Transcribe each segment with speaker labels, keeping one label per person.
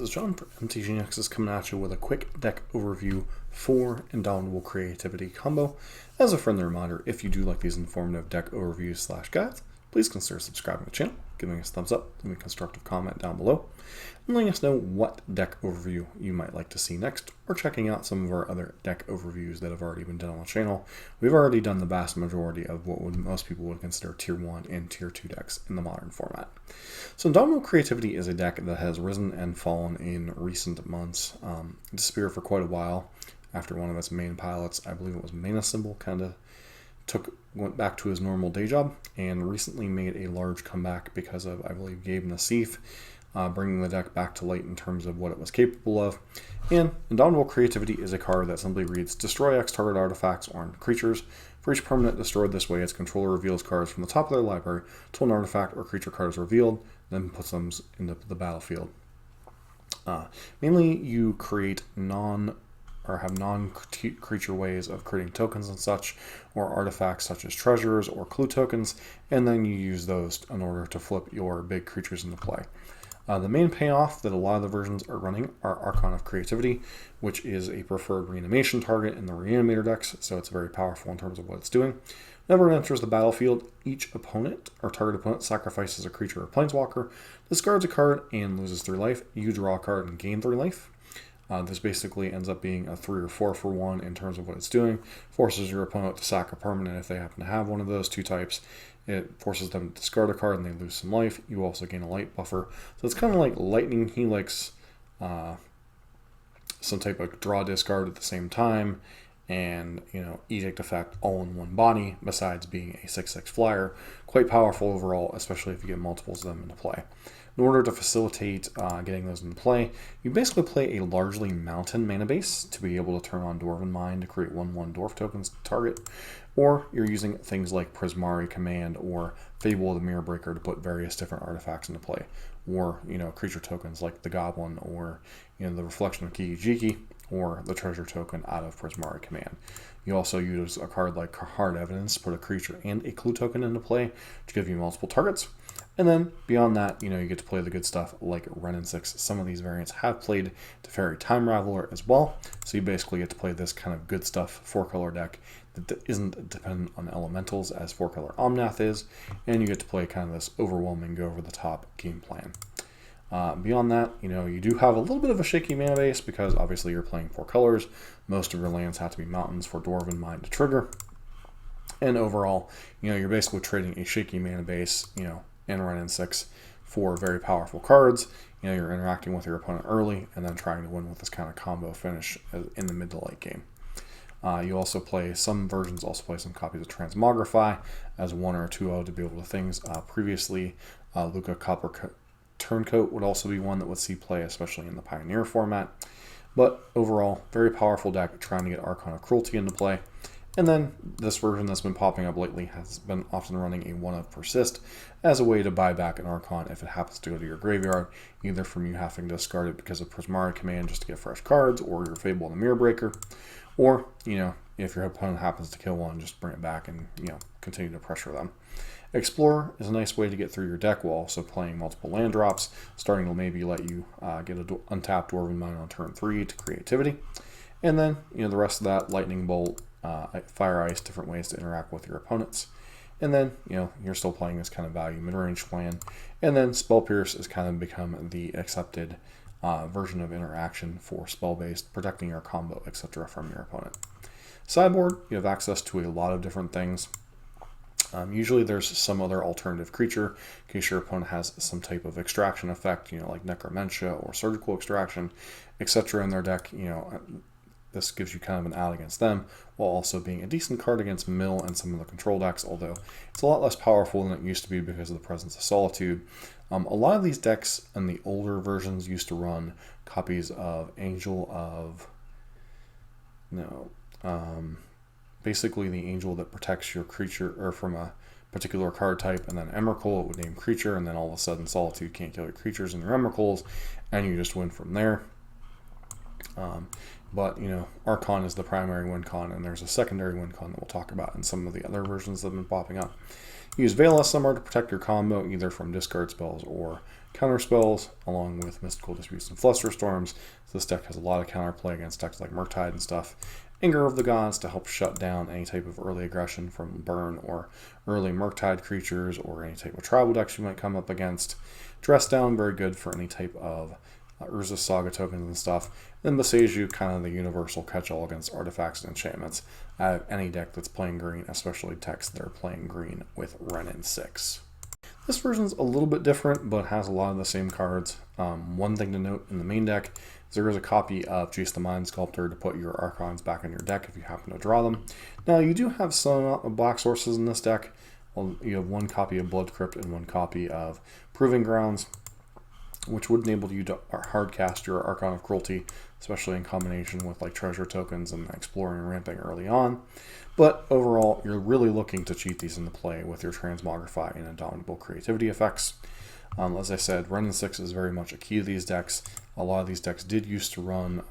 Speaker 1: is John for MTGO is coming at you with a quick deck overview for Indomitable Creativity combo. As a friendly reminder, if you do like these informative deck overviews / guides, please consider subscribing to the channel, giving us a thumbs up, leaving a constructive comment down below, and letting us know what deck overview you might like to see next, or checking out some of our other deck overviews that have already been done on the channel. We've already done the vast majority of what most people would consider Tier 1 and Tier 2 decks in the modern format. So Indomitable Creativity is a deck that has risen and fallen in recent months. It disappeared for quite a while after one of its main pilots, I believe it was Mana Symbol, went back to his normal day job, and recently made a large comeback because of, I believe, Gabe Nassif, bringing the deck back to light in terms of what it was capable of. And Indomitable Creativity is a card that simply reads, destroy X target artifacts or creatures. For each permanent destroyed this way, its controller reveals cards from the top of their library until an artifact or creature card is revealed, then puts them into the battlefield. Mainly, you create have non-creature ways of creating tokens and such, or artifacts such as treasures or clue tokens, and then you use those in order to flip your big creatures into play. The main payoff that a lot of the versions are running are Archon of Creativity, which is a preferred reanimation target in the reanimator decks, so it's very powerful in terms of what it's doing. Whenever it enters the battlefield, each opponent or target opponent sacrifices a creature or planeswalker, discards a card, and loses 3 life. You draw a card and gain 3 life. This basically ends up being a 3 or 4 for 1 in terms of what it's doing. Forces your opponent to sack a permanent if they happen to have one of those 2 types. It forces them to discard a card and they lose some life. You also gain a light buffer. So it's kind of like Lightning Helix, some type of draw discard at the same time, and Edict effect all in one body, besides being a 6/6 flyer. Quite powerful overall, especially if you get multiples of them into play. In order to facilitate getting those into play, you basically play a largely mountain mana base to be able to turn on Dwarven Mind to create 1/1 dwarf tokens to target, or you're using things like Prismari Command or Fable of the Mirror Breaker to put various different artifacts into play, or creature tokens like the Goblin, or the Reflection of Kijiki, or the treasure token out of Prismari Command. You also use a card like Hard Evidence to put a creature and a clue token into play to give you multiple targets. And then beyond that, you get to play the good stuff like Wrenn and 6. Some of these variants have played Teferi Time Raveler as well, so you basically get to play this kind of good stuff 4-color deck that isn't dependent on elementals as 4-color Omnath is, and you get to play kind of this overwhelming, go over the top game plan. Beyond that, you do have a little bit of a shaky mana base because obviously you're playing 4 colors. Most of your lands have to be mountains for Dwarven Mind to trigger. And overall, you're basically trading a shaky mana base, and Wrenn and 6 for very powerful cards. You're interacting with your opponent early and then trying to win with this kind of combo finish in the mid to late game. You also play, some versions also play some copies of Transmogrify as 1 or 2-0 to be able to things. Previously, Luca Copper Turncoat would also be one that would see play, especially in the Pioneer format. But overall, very powerful deck trying to get Archon of Cruelty into play. And then this version that's been popping up lately has been often running a 1-of Persist as a way to buy back an Archon if it happens to go to your graveyard, either from you having to discard it because of Prismari Command just to get fresh cards, or your Fable of the Mirror Breaker, or, if your opponent happens to kill one, just bring it back and, continue to pressure them. Explorer is a nice way to get through your deck while also playing multiple land drops, starting to maybe let you get an untapped Dwarven Mind on turn 3 to Creativity. And then, the rest of that, Lightning Bolt, Fire Ice, different ways to interact with your opponents. And then, you're still playing this kind of value mid-range plan. And then Spell Pierce has kind of become the accepted version of interaction for spell-based, protecting your combo, etc. from your opponent. Sideboard, you have access to a lot of different things. Usually there's some other alternative creature in case your opponent has some type of extraction effect, like Necromentia or Surgical Extraction, etc. in their deck. This gives you kind of an out against them, while also being a decent card against Mill and some of the control decks, although it's a lot less powerful than it used to be because of the presence of Solitude. A lot of these decks in the older versions used to run copies of basically the angel that protects your creature or from a particular card type, and then Emrakul, it would name creature, and then all of a sudden Solitude can't kill your creatures and your Emrakuls, and you just win from there. But, Archon is the primary win con, and there's a secondary win con that we'll talk about in some of the other versions that have been popping up. Use Veil of Summer to protect your combo, either from discard spells or counter spells, along with Mystical Disputes and Flusterstorms. So this deck has a lot of counterplay against decks like Murktide and stuff. Anger of the Gods to help shut down any type of early aggression from Burn or early Murktide creatures or any type of tribal decks you might come up against. Dress Down, very good for any type of Urza's Saga tokens and stuff. Then Boseiju, kind of the universal catch-all against artifacts and enchantments. Any deck that's playing green, especially decks that are playing green with Renin 6. This version's a little bit different, but has a lot of the same cards. One thing to note in the main deck is there is a copy of Jace the Mind Sculptor to put your Archons back in your deck if you happen to draw them. Now, you do have some black sources in this deck. Well, you have one copy of Blood Crypt and one copy of Proving Grounds, which would enable you to hardcast your Archon of Cruelty, especially in combination with like treasure tokens and exploring and ramping early on. But overall, you're really looking to cheat these into play with your Transmogrify and Indomitable Creativity effects. As I said, Renin 6 is very much a key to these decks. A lot of these decks did used to run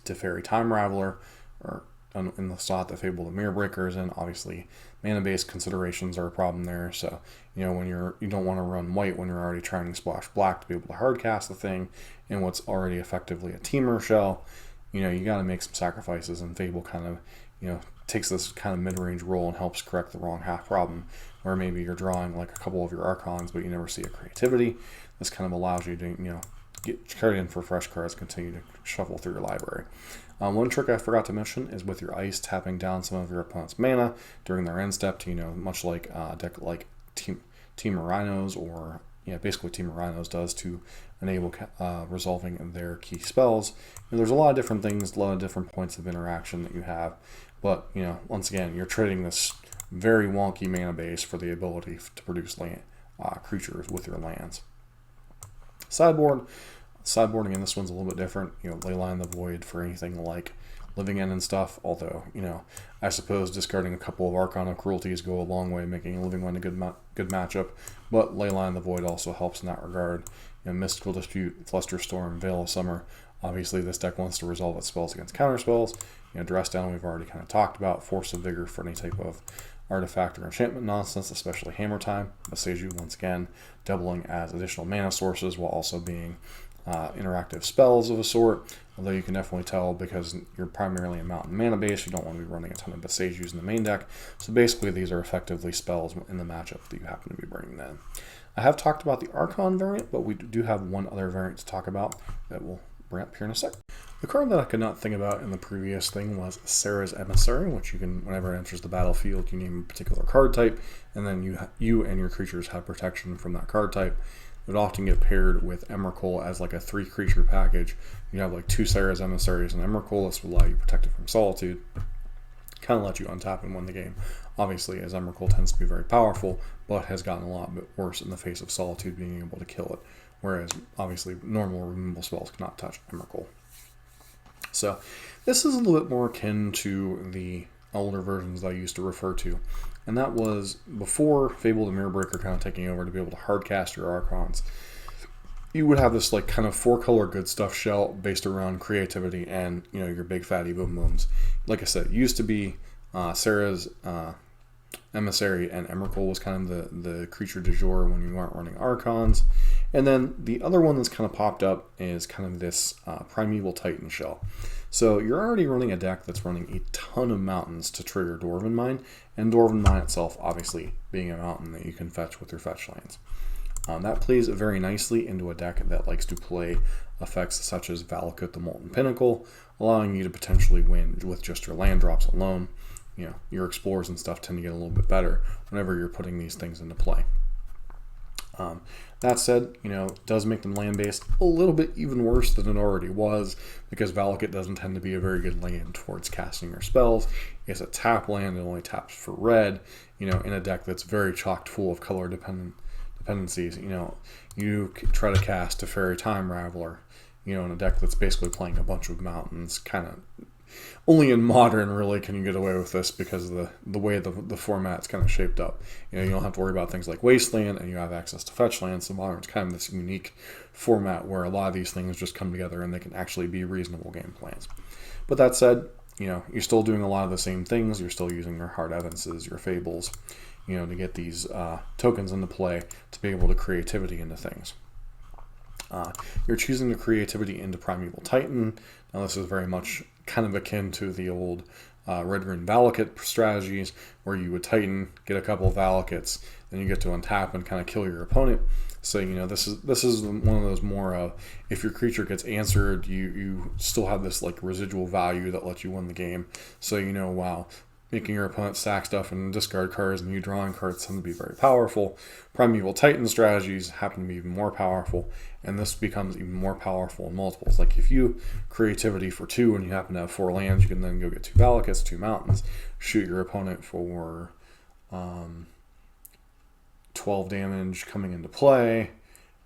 Speaker 1: Teferi Time Raveler, or in the slot that Fable the Mirror Breaker is in. Obviously, mana-based considerations are a problem there. So, you know, when you don't want to run white when you're already trying to splash black to be able to hardcast the thing in what's already effectively a Teamer shell. You know, you got to make some sacrifices, and Fable kind of, you know, takes this kind of mid-range role and helps correct the wrong half problem, where maybe you're drawing like a couple of your Archons, but you never see a creativity. This kind of allows you to, you know, get carried in for fresh cards, continue to shuffle through your library. One trick I forgot to mention is with your ice, tapping down some of your opponent's mana during their end step to, you know, much like a deck like Team Rhinos, or basically Team Rhinos does to enable resolving their key spells. And there's a lot of different things, a lot of different points of interaction that you have, but, you know, once again, you're trading this very wonky mana base for the ability to produce land, creatures with your lands. Sideboarding in this one's a little bit different. You know, Leyline the Void for anything like Living End and stuff, although, you know, I suppose discarding a couple of Archon of Cruelties go a long way, making Living End a good matchup, but Leyline the Void also helps in that regard. You know, Mystical Dispute, Flusterstorm, Veil of Summer. Obviously, this deck wants to resolve its spells against counter spells. You know, Dress Down we've already kind of talked about. Force of Vigor for any type of artifact or enchantment nonsense, especially Hammer Time. Boseiju, once again, doubling as additional mana sources while also being interactive spells of a sort, although you can definitely tell because you're primarily a mountain mana base, you don't want to be running a ton of Boseijus in the main deck. So basically these are effectively spells in the matchup that you happen to be bringing in. I have talked about the Archon variant, but we do have one other variant to talk about that we'll bring up here in a sec. The card that I could not think about in the previous thing was Serra's Emissary, which you can, whenever it enters the battlefield, you name a particular card type, and then you and your creatures have protection from that card type. It would often get paired with Emrakul as like a 3-creature package. You have like 2 Serra's Emissaries and Emrakul. This will allow you protected from Solitude. Kind of let you untap and win the game. Obviously, as Emrakul tends to be very powerful, but has gotten a lot bit worse in the face of Solitude being able to kill it. Whereas, obviously, normal removable spells cannot touch Emrakul. So, this is a little bit more akin to the older versions that I used to refer to. And that was before Fable the Mirror Breaker kind of taking over to be able to hardcast your Archons. You would have this like kind of 4-color good stuff shell based around creativity and, you know, your big fatty boom booms. Like I said, it used to be Serra's Emissary and Emrakul was kind of the creature du jour when you aren't running Archons. And then the other one that's kind of popped up is kind of this Primeval Titan shell. So you're already running a deck that's running a ton of mountains to trigger Dwarven Mine, and Dwarven Mine itself obviously being a mountain that you can fetch with your fetch lands. That plays very nicely into a deck that likes to play effects such as Valakut the Molten Pinnacle, allowing you to potentially win with just your land drops alone. You know, your explorers and stuff tend to get a little bit better whenever you're putting these things into play. That said, you know, it does make them land-based a little bit even worse than it already was, because Valakut doesn't tend to be a very good land towards casting your spells. It's a tap land, it only taps for red, you know, in a deck that's very chock full of color dependencies. You know, you try to cast Teferi Time Raveler, you know, in a deck that's basically playing a bunch of mountains, kind of. Only in Modern, really, can you get away with this because of the way the format's kind of shaped up. You know, you don't have to worry about things like Wasteland, and you have access to fetch lands. So Modern's kind of this unique format where a lot of these things just come together and they can actually be reasonable game plans. But that said, you're still doing a lot of the same things. You're still using your Hard Evances, your Fables, to get these tokens into play to be able to creativity into things. You're choosing the creativity into Primeval Titan. Now this is very much kind of akin to the old Red Rune Valakut strategies, where you would Titan, get a couple of Valakuts, then you get to untap and kind of kill your opponent. So this is one of those more of, if your creature gets answered, you still have this like residual value that lets you win the game. So wow, making your opponent stack stuff and discard cards and you drawing cards tend to be very powerful. Primeval Titan strategies happen to be even more powerful, and this becomes even more powerful in multiples. Like if you creativity for 2 and you happen to have 4 lands, you can then go get 2 Valakuts, 2 mountains, shoot your opponent for 12 damage coming into play,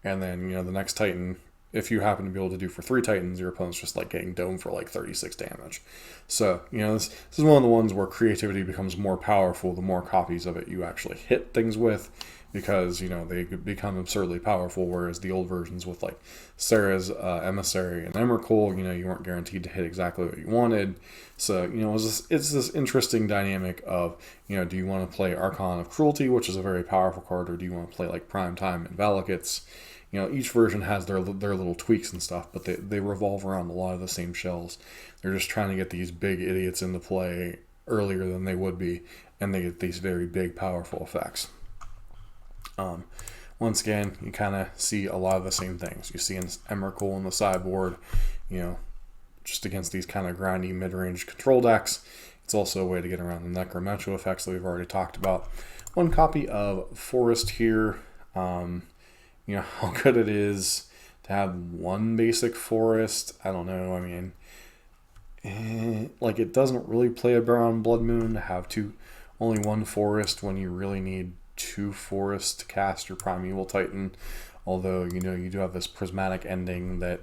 Speaker 1: and then the next Titan, if you happen to be able to do for 3 Titans, your opponent's just like getting domed for like 36 damage. So this is one of the ones where creativity becomes more powerful the more copies of it you actually hit things with, because they become absurdly powerful, whereas the old versions with like Sarah's Emissary and Emrakul, you weren't guaranteed to hit exactly what you wanted. So it's this interesting dynamic of do you want to play Archon of Cruelty, which is a very powerful card, or do you want to play like Prime Time and Valakuts? Each version has their little tweaks and stuff, but they revolve around a lot of the same shells. They're just trying to get these big idiots into play earlier than they would be, and they get these very big, powerful effects. Once again, you kind of see a lot of the same things. You see in Emrakul in the sideboard, just against these kind of grindy mid-range control decks. It's also a way to get around the Necrometro effects that we've already talked about. One copy of Forest here. How good it is to have one basic forest, I don't know. I mean, it doesn't really play around Blood Moon to have only one forest when you really need 2 forests to cast your Primeval Titan. Although you do have this prismatic ending that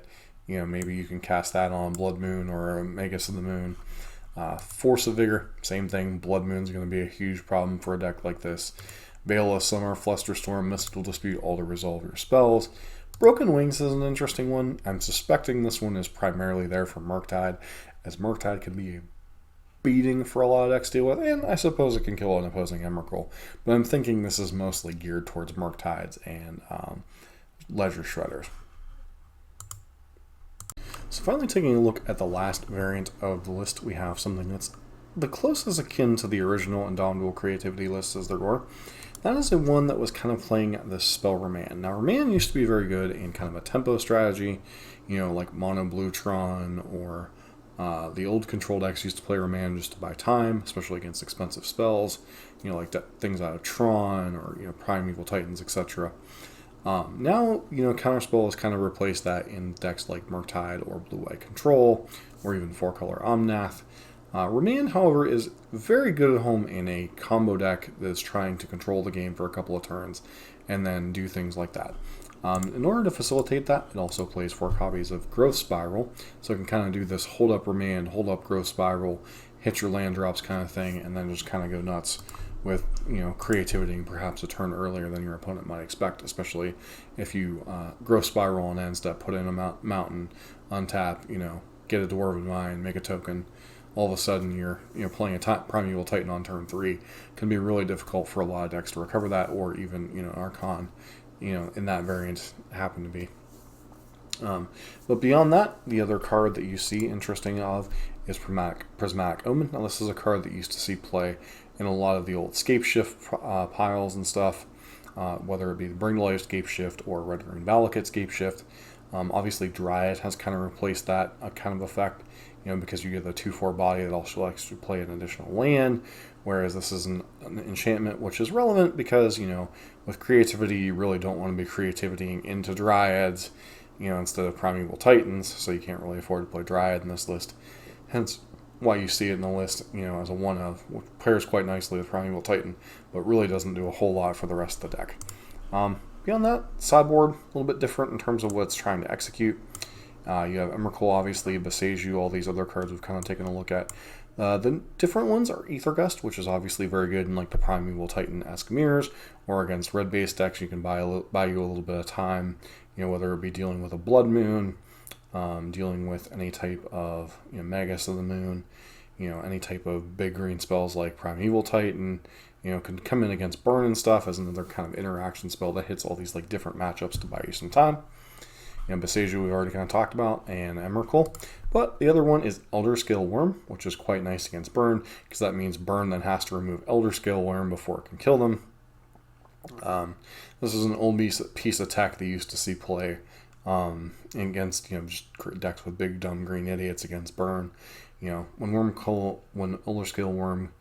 Speaker 1: maybe you can cast that on Blood Moon or a Magus of the Moon. Force of Vigor, same thing. Blood Moon's going to be a huge problem for a deck like this. Veil of Summer, Flusterstorm, Mystical Dispute, all to resolve your spells. Broken Wings is an interesting one. I'm suspecting this one is primarily there for Murktide, as Murktide can be a beating for a lot of decks to deal with, and I suppose it can kill an opposing Emrakul. But I'm thinking this is mostly geared towards Murktides and Ledger Shredders. So finally taking a look at the last variant of the list, we have something that's the closest akin to the original Indomitable Creativity list as there were. That is one that was kind of playing the spell Remand. Now, Remand used to be very good in kind of a tempo strategy, like Mono Blue-Tron, or the old control decks used to play Remand just to buy time, especially against expensive spells, like things out of Tron, or, Primeval Titans, etc. Now, Counterspell has kind of replaced that in decks like Murktide or Blue-White Control, or even 4-color Omnath. Remand, however, is very good at home in a combo deck that's trying to control the game for a couple of turns and then do things like that. In order to facilitate that, it also plays 4 copies of Growth Spiral, so it can kind of do this hold up Remand, hold up Growth Spiral, hit your land drops kind of thing, and then just kind of go nuts with creativity and perhaps a turn earlier than your opponent might expect, especially if you Growth Spiral and end step, put in a mountain, untap, get a Dwarven Mine, make a token. All of a sudden you're playing a Primeval Titan on turn 3. It can be really difficult for a lot of decks to recover that, or even Archon in that variant happen to be. But beyond that, the other card that you see interesting of is Prismatic Omen. Now this is a card that you used to see play in a lot of the old Scapeshift piles and stuff, whether it be the Bring to Life Scapeshift or Red Rune Valakut Scapeshift. Obviously Dryad has kind of replaced that kind of effect, because you get the 2/4 body that also likes to play an additional land, whereas this is an enchantment, which is relevant because, with creativity, you really don't want to be creativitying into Dryads, instead of Primeval Titans, so you can't really afford to play Dryad in this list. Hence why you see it in the list, as a one-of, which pairs quite nicely with Primeval Titan, but really doesn't do a whole lot for the rest of the deck. Beyond that, sideboard, a little bit different in terms of what it's trying to execute. You have Emrakul, obviously, Beseju, all these other cards we've kind of taken a look at. The different ones are Aether Gust, which is obviously very good in like the Primeval Titan-esque mirrors, or against red-based decks, you can buy you a little bit of time, whether it be dealing with a Blood Moon, dealing with any type of Magus of the Moon, any type of big green spells like Primeval Titan, can come in against burn and stuff as another kind of interaction spell that hits all these like different matchups to buy you some time. Boseiju we've already kind of talked about, and Emrakul. But the other one is Elder Scale Worm, which is quite nice against burn, because that means burn then has to remove Elder Scale Worm before it can kill them. This is an old piece of tech they used to see play against just decks with big dumb green idiots against burn. When Elder Scale Worm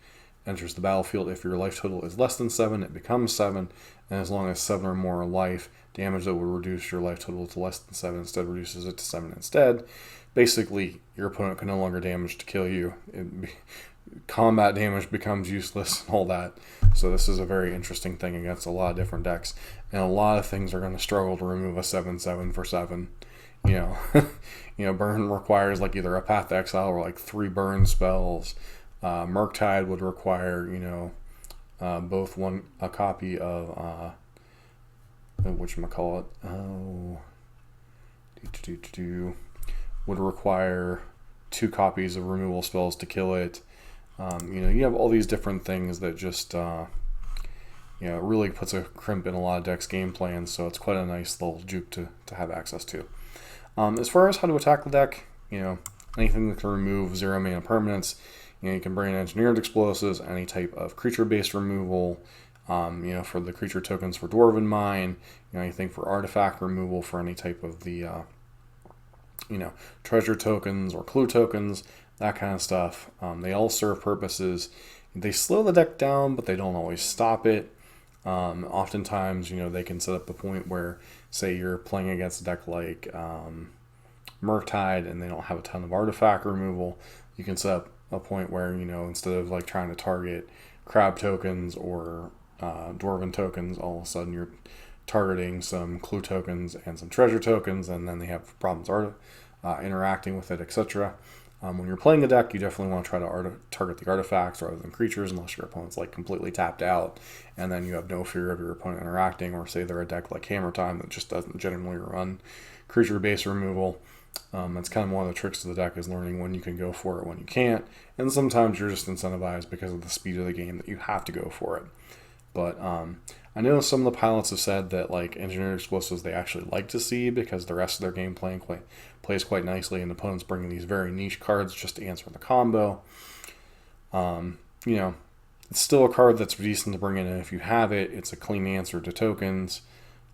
Speaker 1: enters the battlefield, if your life total is less than 7, it becomes 7, and as long as 7 or more life, damage that would reduce your life total to less than 7 instead reduces it to 7 instead. Basically, your opponent can no longer damage to kill you. Combat damage becomes useless and all that. So this is a very interesting thing against a lot of different decks, and a lot of things are going to struggle to remove a 7/7 for 7. Burn requires like either a Path to Exile or like 3 burn spells. Murktide would require both a copy of whatchamacallit, would require 2 copies of removal spells to kill it. You have all these different things that just really puts a crimp in a lot of decks' game plans, so it's quite a nice little juke to have access to. As far as how to attack the deck, anything that can remove 0 mana permanents, you can bring in Engineered Explosives, any type of creature-based removal, for the creature tokens for Dwarven Mine, anything for artifact removal for any type of the, treasure tokens or clue tokens, that kind of stuff. They all serve purposes. They slow the deck down, but they don't always stop it. Oftentimes, they can set up a point where, say, you're playing against a deck like Murktide and they don't have a ton of artifact removal. You can set up a point where, instead of like trying to target crab tokens or dwarven tokens, all of a sudden you're targeting some clue tokens and some treasure tokens, and then they have problems interacting with it, etc. When you're playing a deck, you definitely want to try to target the artifacts rather than creatures, unless your opponent's like completely tapped out, and then you have no fear of your opponent interacting, or say they're a deck like Hammer Time that just doesn't generally run creature-based removal. That's kind of one of the tricks of the deck, is learning when you can go for it, when you can't, and sometimes you're just incentivized because of the speed of the game that you have to go for it. But I know some of the pilots have said that like Engineered Explosives they actually like to see, because the rest of their game plays quite nicely, and opponents bringing these very niche cards just to answer the combo. It's still a card that's decent to bring in, and if you have it, it's a clean answer to tokens.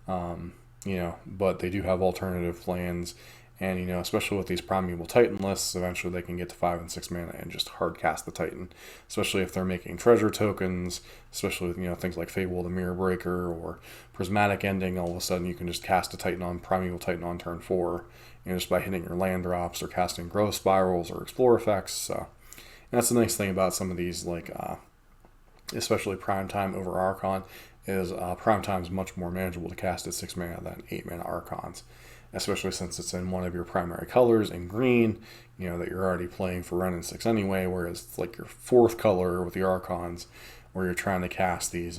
Speaker 1: But they do have alternative plans. And, especially with these Primeval Titan lists, eventually they can get to 5 and 6 mana and just hard cast the Titan. Especially if they're making treasure tokens, especially with, things like Fable the Mirror Breaker or Prismatic Ending. All of a sudden you can just cast a Primeval Titan on turn 4, just by hitting your land drops or casting Growth Spirals or Explore effects. So, and that's the nice thing about some of these, like, especially Primetime over Archon, is Primetime is much more manageable to cast at 6 mana than 8 mana Archons. Especially since it's in one of your primary colors in green, that you're already playing for Wrenn and 6 anyway, whereas it's like your 4th color with the Archons, where you're trying to cast these,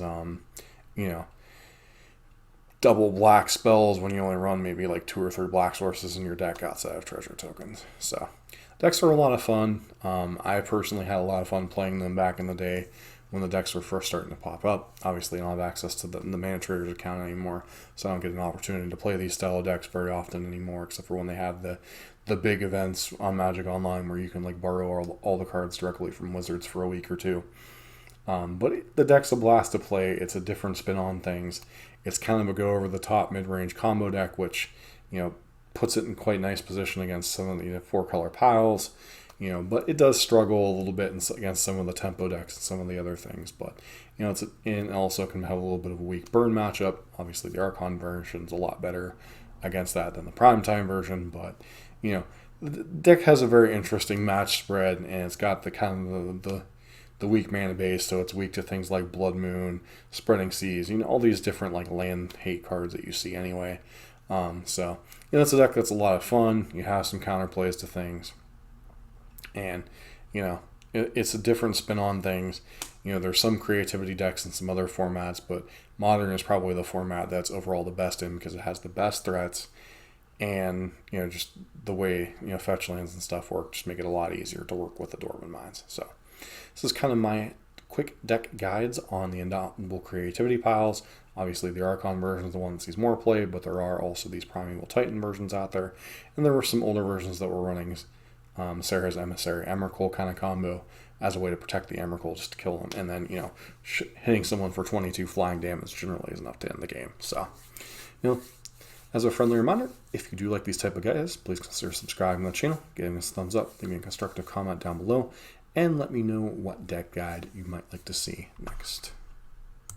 Speaker 1: double black spells when you only run maybe like 2 or 3 black sources in your deck outside of treasure tokens. So, decks are a lot of fun. I personally had a lot of fun playing them back in the day when the decks were first starting to pop up. Obviously, I don't have access to the Mana Traders account anymore, so I don't get an opportunity to play these style of decks very often anymore, except for when they have the big events on Magic Online where you can like borrow all the cards directly from Wizards for a week or 2. But the deck's a blast to play. It's a different spin on things. It's kind of a go-over-the-top mid-range combo deck, which puts it in quite nice position against some of the 4-color piles. But it does struggle a little bit against some of the tempo decks and some of the other things. But, it also can have a little bit of a weak burn matchup. Obviously, the Archon version's a lot better against that than the Primetime version. But, the deck has a very interesting match spread, and it's got the kind of the weak mana base, so it's weak to things like Blood Moon, Spreading Seas, all these different like land hate cards that you see anyway. It's a deck that's a lot of fun. You have some counterplays to things. And, it's a different spin on things. There's some creativity decks in some other formats, but Modern is probably the format that's overall the best in, because it has the best threats, and just the way fetch lands and stuff work just make it a lot easier to work with the Dwarven Mines. So this is kind of my quick deck guides on the Indomitable Creativity piles. Obviously the Archon version is the one that sees more play, but there are also these Primeval Titan versions out there, and there were some older versions that were running Sarah's Emissary Emrakul kind of combo as a way to protect the Emrakul, just to kill them, and then hitting someone for 22 flying damage generally is enough to end the game. So as a friendly reminder, if you do like these type of guides, please consider subscribing to the channel, giving us a thumbs up, leaving a constructive comment down below, and let me know what deck guide you might like to see next.